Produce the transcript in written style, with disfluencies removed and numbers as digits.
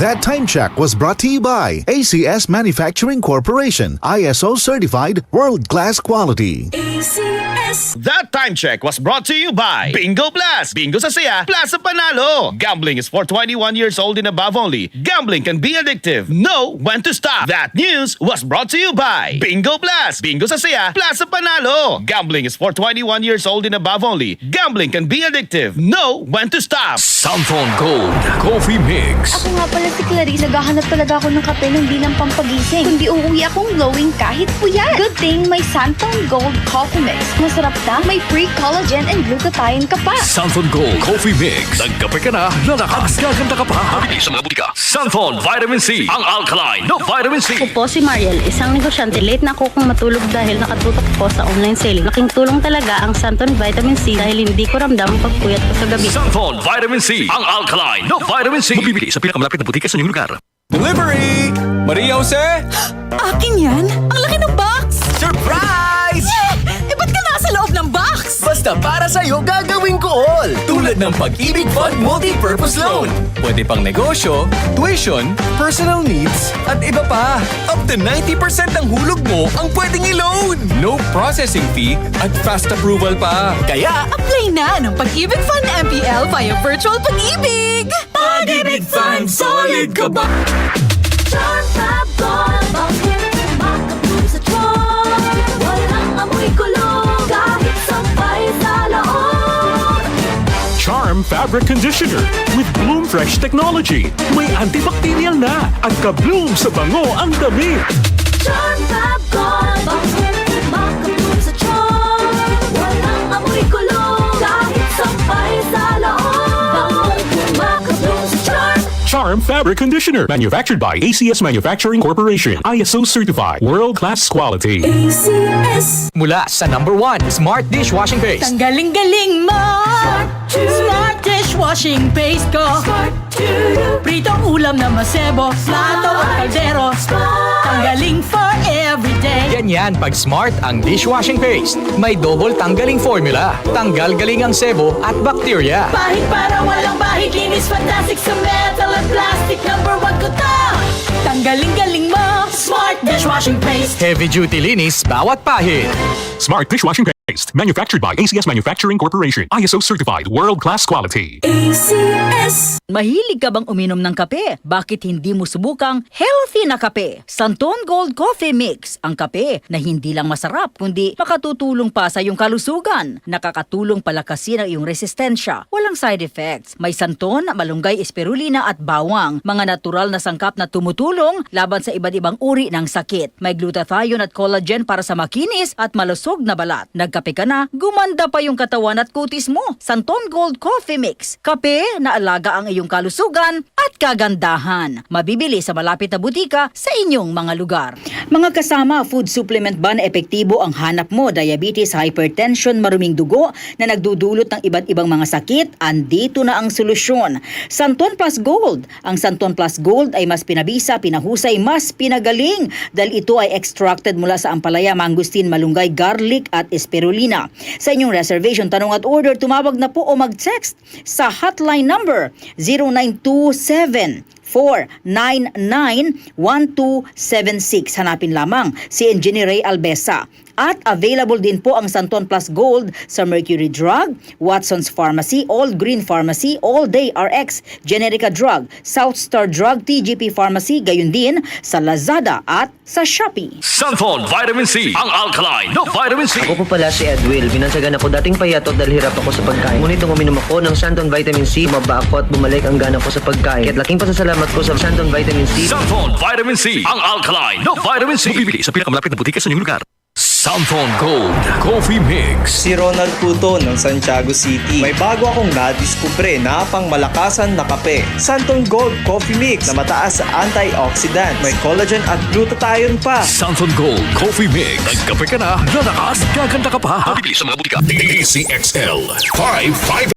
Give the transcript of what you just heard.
That time check was brought to you by ACS Manufacturing Corporation, ISO certified, world-class quality. ACS. That time check was brought to you by Bingo Plus. Bingo sa saya, plus sa panalo. Gambling is for 21 years old and above only. Gambling can be addictive. Know when to stop. That news was brought to you by Bingo Plus. Bingo sa saya, plus sa panalo. Gambling is for 21 years old and above only. Gambling can be addictive. Know when to stop. Santon Gold Coffee Mix. Ako nga pala si Clarice, naghahanap talaga ako ng kape ng di lang pampagising. Kundi uuwi akong glowing kahit puyat. Good thing may Santon Gold Coffee Mix. Masarap na, may free collagen and glutathione ka pa. Santon Gold Coffee Mix. Nagkape ka na, lalakas, gaganda ka pa. Mabili sa mga butika. Santon Vitamin C. Ang alkaline no vitamin C. Ako po si Mariel, isang negosyante. Late na ako kung matulog dahil nakatutok po sa online selling. Laking tulong talaga ang Santon Vitamin C dahil hindi ko ramdam ang pagpuyat ko sa gabi. Santon Vitamin C. Ang alkaline no vitamin C. Mabibili sa pinakamalapit na butika sa inyong lugar. Delivery! Maria Jose? Akin yan? Ang laki ng box! Surprise! Eh, ba't ka nasa loob ng box? Basta para sa'yo gagawin ko all! Tulad ng Pag-ibig Fund Multi-Purpose Loan. Pwede pang negosyo, tuition, personal needs, at iba pa. Up to 90% ng hulog mo ang pwedeng i-loan. No processing fee at fast approval pa. Kaya, Apply na ng Pag-ibig Fund MPL via Virtual Pag-ibig! Pag-ibig Fund, solid ka ba? Charm Fab Gold, bakit makapulong sa charm? Walang amoy kulong, kahit sampay sa loob. Charm Fabric Conditioner with Bloom Fresh Technology. May antibacterial na at ka-bloom sa bango ang damit. Charm Fab Gold, bakit makapulong sa charm? Walang amoy kulong, kahit sampay sa loob. Bangong kumakapulong sa charm. Charm Fabric Conditioner. Manufactured by ACS Manufacturing Corporation. ISO certified. World-class quality. ACS. mula sa #1 Smart Dishwashing Paste. Ang galing-galing mo! Smart dishwashing paste ko. Pritong ulam na masebo, plato at kaldero. Tanggaling for everyday. Ganyan pag Smart ang dishwashing paste. May double tanggaling formula. Tanggal galing ang sebo at bakterya. Bahid para walang bahid, linis fantastic sa metal at plastic. #1 ko to! Tanggaling-galing mo! Smart dishwashing paste. Heavy duty linis bawat pahid. Smart Dishwashing Paste. Manufactured by ACS Manufacturing Corporation. ISO certified. World-class quality. ACS. Mahilig ka bang uminom ng kape? Bakit hindi mo subukang healthy na kape? Santon Gold Coffee Mix. Ang kape na hindi lang masarap, kundi makatutulong pa sa iyong kalusugan. Nakakatulong palakasin ang iyong resistensya. Walang side effects. May santon, malunggay, spirulina at bawang. Mga natural na sangkap na tumutulong laban sa iba't ibang uri ng sakit. May glutathione at collagen para sa makinis at malusog na balat. Nagkape ka na, gumanda pa yung katawan at kutis mo. Santon Gold Coffee Mix. Kape na alaga ang iyong kalusugan at kagandahan. Mabibili sa malapit na butika sa inyong mga lugar. Mga kasama, food supplement ba na epektibo ang hanap mo? Diabetes, hypertension, maruming dugo na nagdudulot ng iba't ibang mga sakit? Andito na ang solusyon. Santon Plus Gold. Ang Santon Plus Gold ay mas pinabisa, pinahusay, mas pinagaling dahil ito ay extracted mula sa ampalaya, mangustin, malunggay, garlic at espirulina. Sa inyong reservation, tanong at order, tumawag na po o mag-text sa hotline number 0927-499-1276. Hanapin lamang si Engineer Ray Albesa. At available din po ang Santon Plus Gold sa Mercury Drug, Watson's Pharmacy, All Green Pharmacy, All Day RX, Generica Drug, South Star Drug, TGP Pharmacy, gayon din sa Lazada at sa Shopee. Santon Vitamin C. Ang alkaline no vitamin C. Ako po pala si Edwil. Binansagan ako dating payatot dahil hirap ako sa pagkain. Ngunit nung uminom ako ng Santon Vitamin C, maba ako at bumalik ang gana ko sa pagkain. Kaya't laking pasasalamat ko sa Santon Vitamin C. Santon Vitamin C. Ang alkaline no vitamin C. Mabibili sa pinakamalapit na butika sa inyong lugar. Santon Gold Coffee Mix. Si Ronald Puto ng Santiago City. May bago akong nadiskubre na pangmalakasan na kape. Santon Gold Coffee Mix na mataas sa antioxidant. May collagen at glutathione pa. Santon Gold Coffee Mix. Nagkape ka na, lalakas, gaganda ka pa. Mabibili sa mga butika. DCXL 55